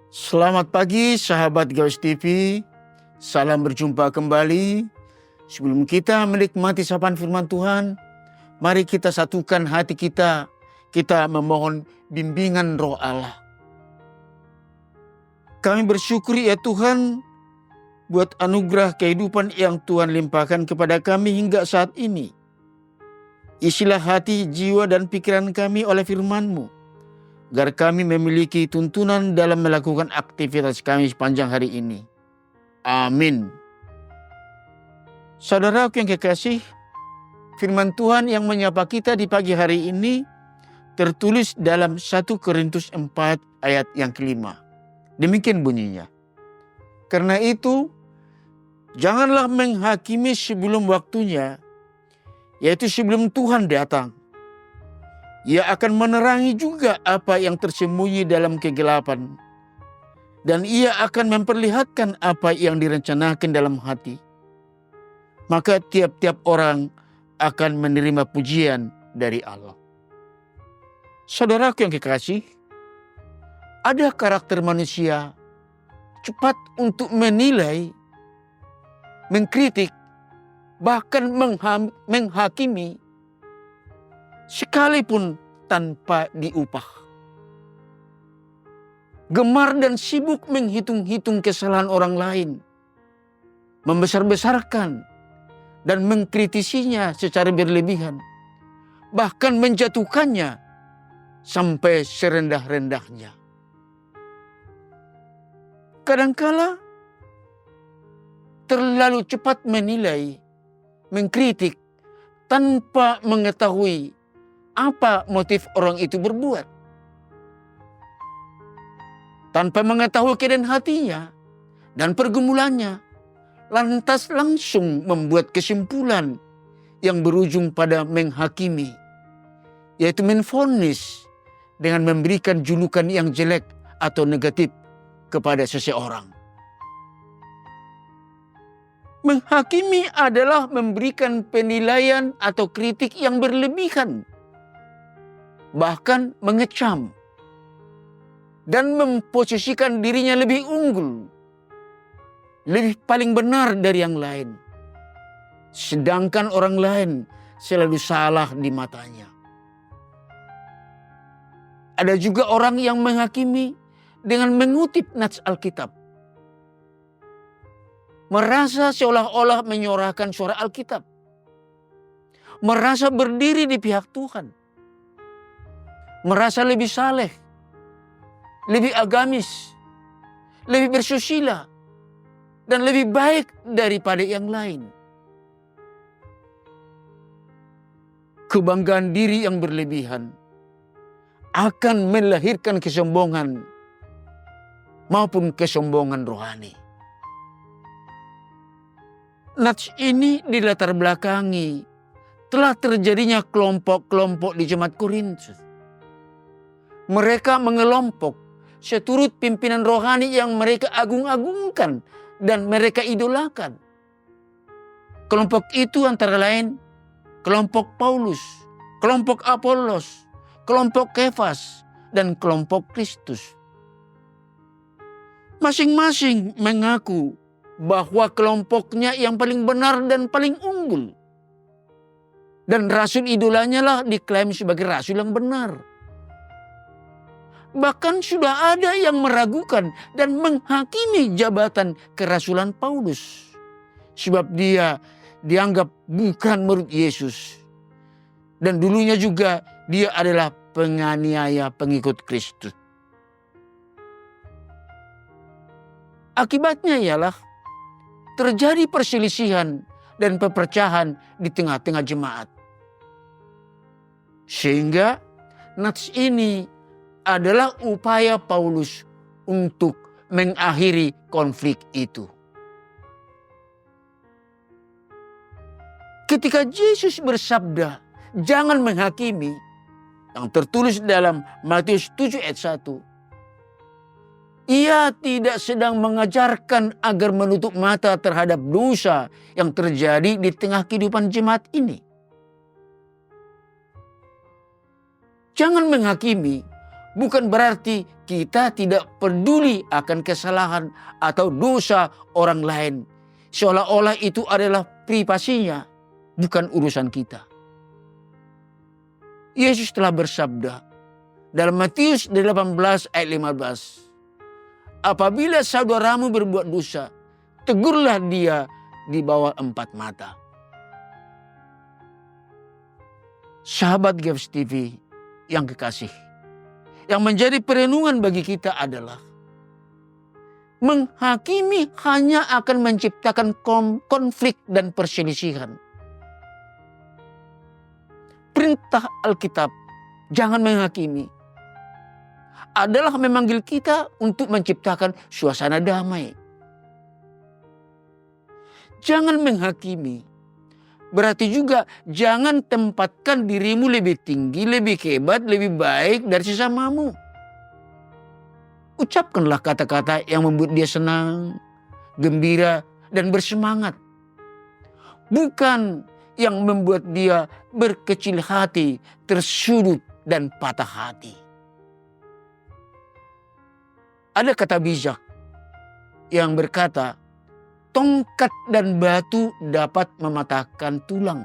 Selamat pagi sahabat Gawes TV, salam berjumpa kembali. Sebelum kita menikmati sapaan firman Tuhan, mari kita satukan hati kita memohon bimbingan Roh Allah. Kami bersyukur ya Tuhan buat anugerah kehidupan yang Tuhan limpahkan kepada kami hingga saat ini. Isilah hati, jiwa, dan pikiran kami oleh firman-Mu, agar kami memiliki tuntunan dalam melakukan aktivitas kami sepanjang hari ini. Amin. Saudaraku yang kekasih, firman Tuhan yang menyapa kita di pagi hari ini tertulis dalam 1 Korintus 4 ayat yang kelima. Demikian bunyinya. Karena itu, janganlah menghakimi sebelum waktunya, yaitu sebelum Tuhan datang. Ia akan menerangi juga apa yang tersembunyi dalam kegelapan. Dan ia akan memperlihatkan apa yang direncanakan dalam hati. Maka tiap-tiap orang akan menerima pujian dari Allah. Saudaraku yang kekasih, ada karakter manusia cepat untuk menilai, mengkritik, bahkan menghakimi, sekalipun tanpa diupah. Gemar dan sibuk menghitung-hitung kesalahan orang lain, membesar-besarkan dan mengkritisinya secara berlebihan, bahkan menjatuhkannya sampai serendah-rendahnya. Kadangkala terlalu cepat menilai, mengkritik tanpa mengetahui apa motif orang itu berbuat. Tanpa mengetahui keadaan hatinya dan pergumulannya, lantas langsung membuat kesimpulan yang berujung pada menghakimi, yaitu menvonis dengan memberikan julukan yang jelek atau negatif kepada seseorang. Menghakimi adalah memberikan penilaian atau kritik yang berlebihan, bahkan mengecam, dan memposisikan dirinya lebih unggul, lebih paling benar dari yang lain, sedangkan orang lain selalu salah di matanya. Ada juga orang yang menghakimi dengan mengutip nats Alkitab, merasa seolah-olah menyuarakan suara Alkitab, merasa berdiri di pihak Tuhan, merasa lebih saleh, lebih agamis, lebih bersusila, dan lebih baik daripada yang lain. Kebanggaan diri yang berlebihan akan melahirkan kesombongan maupun kesombongan rohani. Nats ini dilatar belakangi telah terjadinya kelompok-kelompok di jemaat Korintus. Mereka mengelompok seturut pimpinan rohani yang mereka agung-agungkan dan mereka idolakan. Kelompok itu antara lain kelompok Paulus, kelompok Apolos, kelompok Kefas, dan kelompok Kristus. Masing-masing mengaku bahwa kelompoknya yang paling benar dan paling unggul. Dan rasul idolanya lah diklaim sebagai rasul yang benar. Bahkan sudah ada yang meragukan dan menghakimi jabatan kerasulan Paulus. Sebab dia dianggap bukan murid Yesus. Dan dulunya juga dia adalah penganiaya pengikut Kristus. Akibatnya ialah terjadi perselisihan dan perpecahan di tengah-tengah jemaat. Sehingga nats ini adalah upaya Paulus untuk mengakhiri konflik itu. Ketika Yesus bersabda, "Jangan menghakimi," yang tertulis dalam Matius 7 ayat 1. Ia tidak sedang mengajarkan agar menutup mata terhadap dosa yang terjadi di tengah kehidupan jemaat ini. Jangan menghakimi bukan berarti kita tidak peduli akan kesalahan atau dosa orang lain. Seolah-olah itu adalah privasinya, bukan urusan kita. Yesus telah bersabda dalam Matius 18 ayat 15. Apabila saudaramu berbuat dosa, tegurlah dia di bawah 4 mata. Sahabat GAPS TV yang kekasih, yang menjadi perenungan bagi kita adalah menghakimi hanya akan menciptakan konflik dan perselisihan. Perintah Alkitab, jangan menghakimi, adalah memanggil kita untuk menciptakan suasana damai. Jangan menghakimi, berarti juga jangan tempatkan dirimu lebih tinggi, lebih hebat, lebih baik dari sesamamu. Ucapkanlah kata-kata yang membuat dia senang, gembira, dan bersemangat. Bukan yang membuat dia berkecil hati, tersudut, dan patah hati. Ada kata bijak yang berkata, tongkat dan batu dapat mematahkan tulang,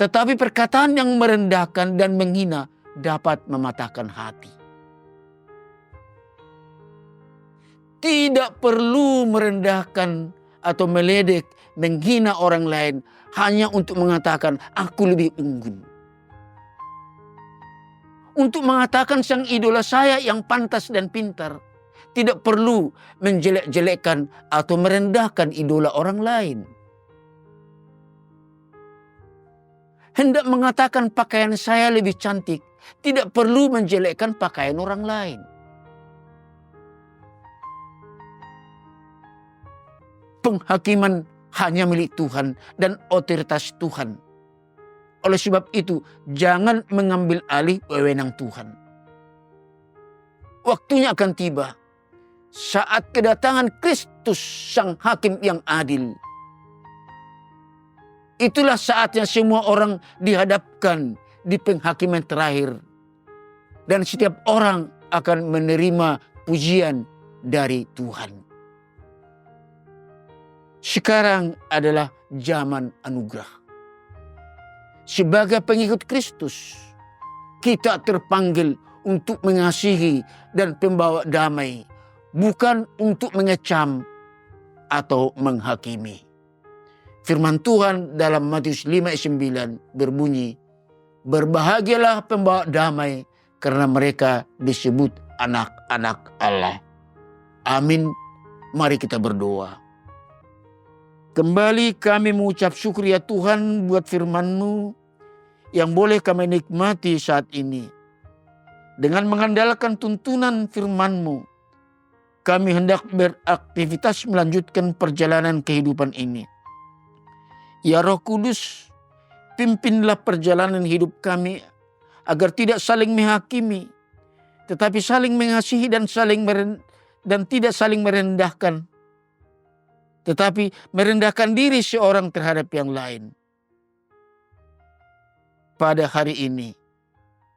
tetapi perkataan yang merendahkan dan menghina dapat mematahkan hati. Tidak perlu merendahkan atau meledek, menghina orang lain hanya untuk mengatakan aku lebih unggul. Untuk mengatakan sang idola saya yang pantas dan pintar. Tidak perlu menjelek-jelekkan atau merendahkan idola orang lain. Hendak mengatakan pakaian saya lebih cantik, tidak perlu menjelekkan pakaian orang lain. Penghakiman hanya milik Tuhan dan otoritas Tuhan. Oleh sebab itu, jangan mengambil alih wewenang Tuhan. Waktunya akan tiba saat kedatangan Kristus sang hakim yang adil. Itulah saatnya semua orang dihadapkan di penghakiman terakhir. Dan setiap orang akan menerima pujian dari Tuhan. Sekarang adalah zaman anugerah. Sebagai pengikut Kristus, kita terpanggil untuk mengasihi dan pembawa damai, bukan untuk mengecam atau menghakimi. Firman Tuhan dalam Matius 5 ayat 9 berbunyi, berbahagialah pembawa damai karena mereka disebut anak-anak Allah. Amin. Mari kita berdoa. Kembali kami mengucap syukur ya Tuhan buat firman-Mu yang boleh kami nikmati saat ini. Dengan mengandalkan tuntunan firman-Mu, kami hendak beraktivitas melanjutkan perjalanan kehidupan ini. Ya Roh Kudus, pimpinlah perjalanan hidup kami agar tidak saling menghakimi, tetapi saling mengasihi dan tidak saling merendahkan, tetapi merendahkan diri seorang terhadap yang lain. Pada hari ini,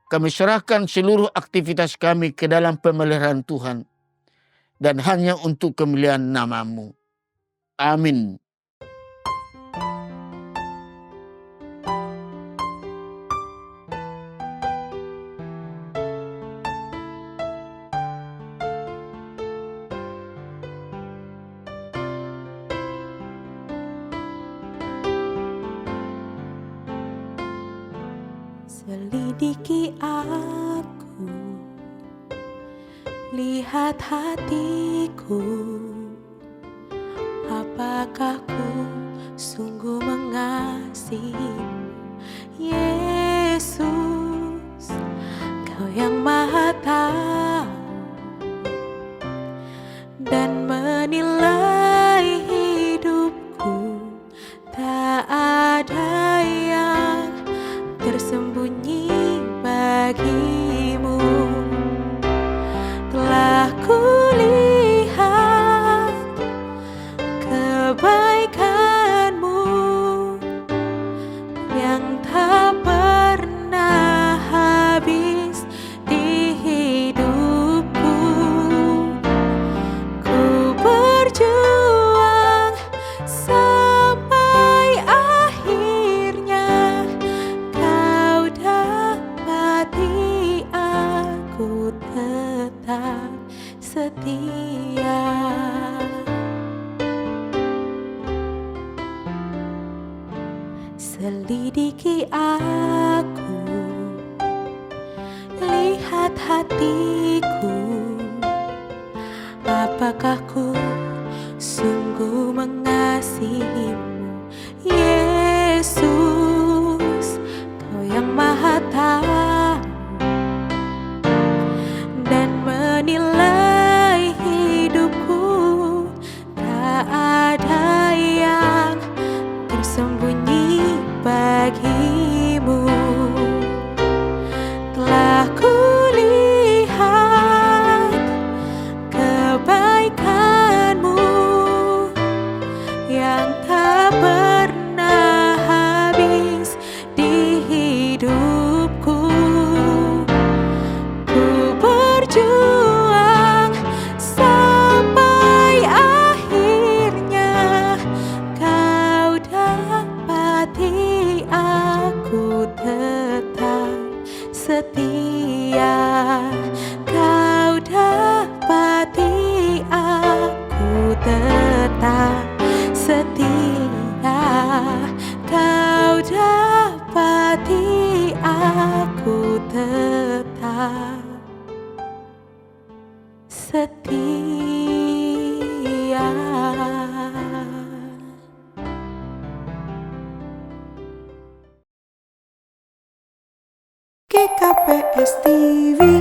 kami serahkan seluruh aktivitas kami ke dalam pemeliharaan Tuhan dan hanya untuk kemuliaan nama-Mu. Amin. Selidiki aku, lihat hatiku, apakah ku sungguh mengasihimu, Yesus, Kau yang Maha Tahu dan menilai hidupku, tak ada yang tersembunyi bagimu. Telah kulihat kebaikan-Mu yang tak hatiku, apakah ku sungguh mengasihimu, Yesus, Kau yang Maha Tahu dan menilai hidupku. Tak ada yang tersembunyi bagimu. Telah kulihat kebaikanmu yang tak pernah habis di hidupku. Ku berjuang sampai akhirnya Kau dapati aku tetap setia. Kau dapati aku tetap setia. Kau dapati aku tetap setia. GKPS TV